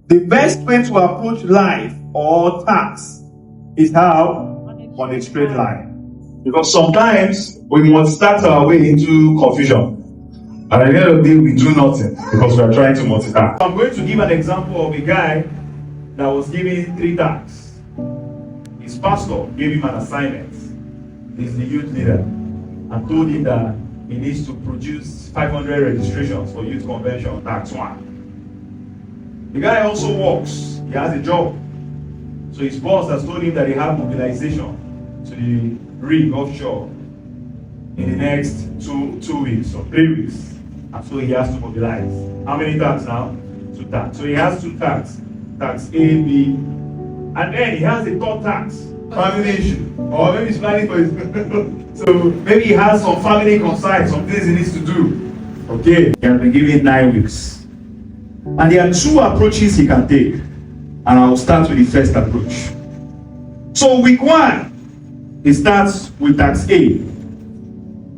The best way to approach life or tasks is how? On a straight line. Because sometimes we must start our way into confusion. And at the end of the day, we do nothing because we are trying to multitask. I'm going to give an example of a guy that was given 3 tasks. His pastor gave him an assignment. He's the youth leader and told him that he needs to produce 500 registrations for youth convention. Task 1. The guy also works. He has a job. So his boss has told him that they have mobilization to the rig offshore in the next two weeks or 3 weeks. And so he has to mobilize. How many tasks now? 2 tasks. So he has 2 tasks. Task A, B. And then he has a 3rd task. Family issue. Or maybe he's planning for his so maybe he has some family concerns, some things he needs to do. Okay. He has been given 9 weeks. And there are 2 approaches he can take. And I will start with the first approach. So week 1, he starts with task A.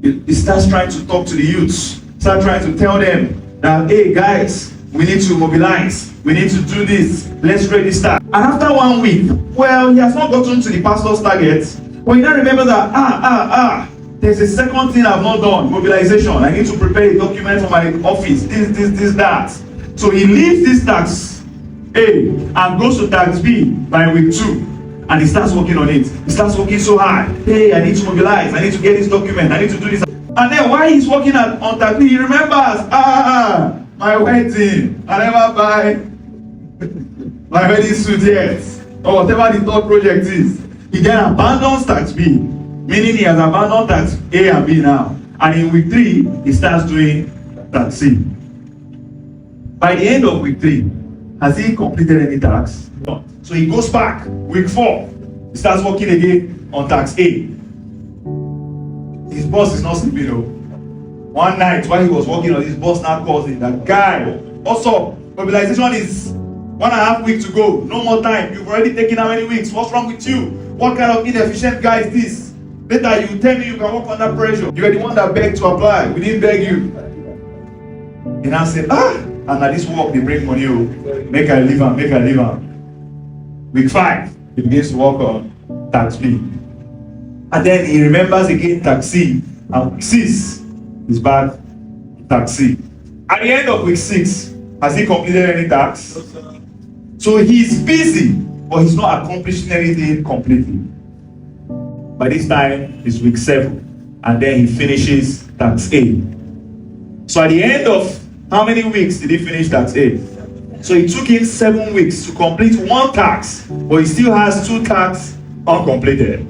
He starts trying to talk to the youths. Start trying to tell them that, hey guys, we need to mobilize. We need to do this. Let's register. And after 1 week, well, he has not gotten to the pastor's target. But he now remember that, there's a second thing I've not done. Mobilization. I need to prepare a document for my office. This, that. So he leaves this task A and goes to task B by week 2. And he starts working on it. He starts working so hard. Hey, I need to mobilize. I need to get this document. I need to do this. And then while he's working on task B, he remembers, my wedding. I never buy my wedding suit yet. Or whatever the 3rd project is. He then abandons task B. Meaning he has abandoned task A and B now. And in week 3, he starts doing task C. By the end of week 3, has he completed any tasks? No. So he goes back, week 4, he starts working again on task A. His boss is not sleeping though. One night while he was working on his boss now calls him, that guy, also, mobilization is 1.5 weeks to go, no more time, you've already taken how many weeks, what's wrong with you? What kind of inefficient guy is this? Later you tell me you can work under pressure. You are the one that begged to apply, we didn't beg you. And I said, and at this work they bring money, make I leave am. Week 5, he begins to work on task B. And then he remembers again task C, and week 6, he's back to task C. At the end of week 6, has he completed any tasks? So he's busy, but he's not accomplishing anything completely. By this time, it's week 7, and then he finishes task A. So at the end of how many weeks did he finish task A? So it took him 7 weeks to complete 1 task, but he still has 2 tasks uncompleted.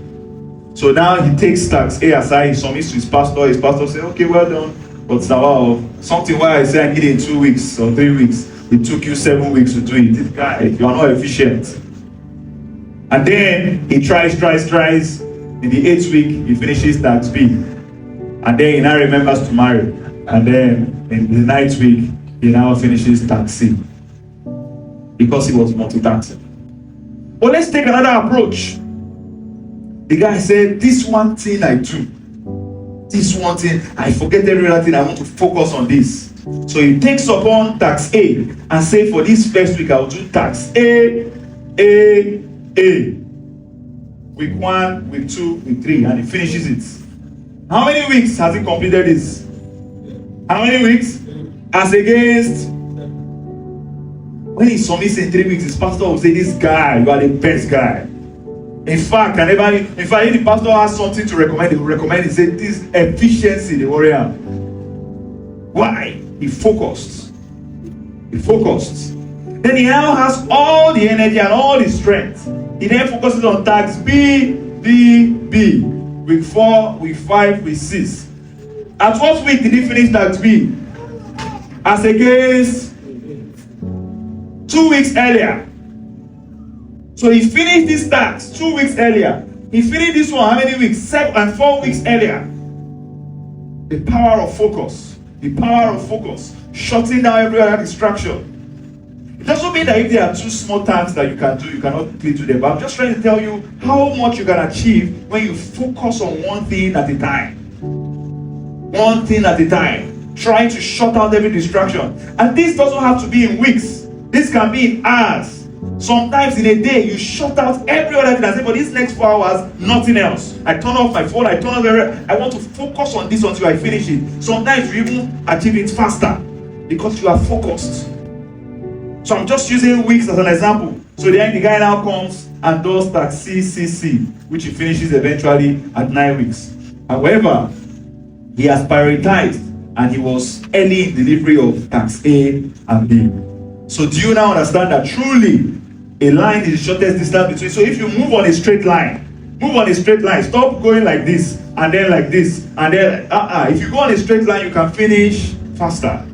So now he takes task A aside, he submits to his pastor. His pastor says, okay, well done. But something why I say I need it in 2 weeks or 3 weeks. It took you 7 weeks to do it. This guy, you are not efficient. And then he tries. In the 8th week, he finishes task B. And then he now remembers to marry. And then in the 9th week, he now finishes task C. Because he was multitasking. But let's take another approach. The guy said, this one thing I do. This one thing, I forget every other thing, I want to focus on this. So he takes upon task A and say, for this first week, I will do task A. Week 1, week 2, week 3, and he finishes it. How many weeks has he completed this? How many weeks? As against, when he submits in 3 weeks, his pastor will say, this guy, you are the best guy. In fact, if the pastor has something to recommend, he will recommend it. Say, this efficiency, the warrior. Why? He focused. Then he now has all the energy and all the strength. He then focuses on task B. Week 4, week 5, week 6. At what week did he finish task B? As against 2 weeks earlier. So he finished this task 2 weeks earlier. He finished this one how many weeks? 7 and 4 weeks earlier. The power of focus. Shutting down every other distraction. It doesn't mean that if there are 2 small tasks that you can do, you cannot quickly do them. But I'm just trying to tell you how much you can achieve when you focus on one thing at a time. Trying to shut out every distraction. And this doesn't have to be in weeks. This can be in hours. Sometimes in a day, you shut out every other thing and say, for these next 4 hours, nothing else. I turn off my phone, I turn off everything. I want to focus on this until I finish it. Sometimes you even achieve it faster because you are focused. So I'm just using weeks as an example. So then the guy now comes and does task CCC, which he finishes eventually at 9 weeks. However, he has prioritized and he was early in delivery of task A and B. So do you now understand that truly a line is the shortest distance between? So if you move on a straight line, stop going like this and then like this and then if you go on a straight line, you can finish faster.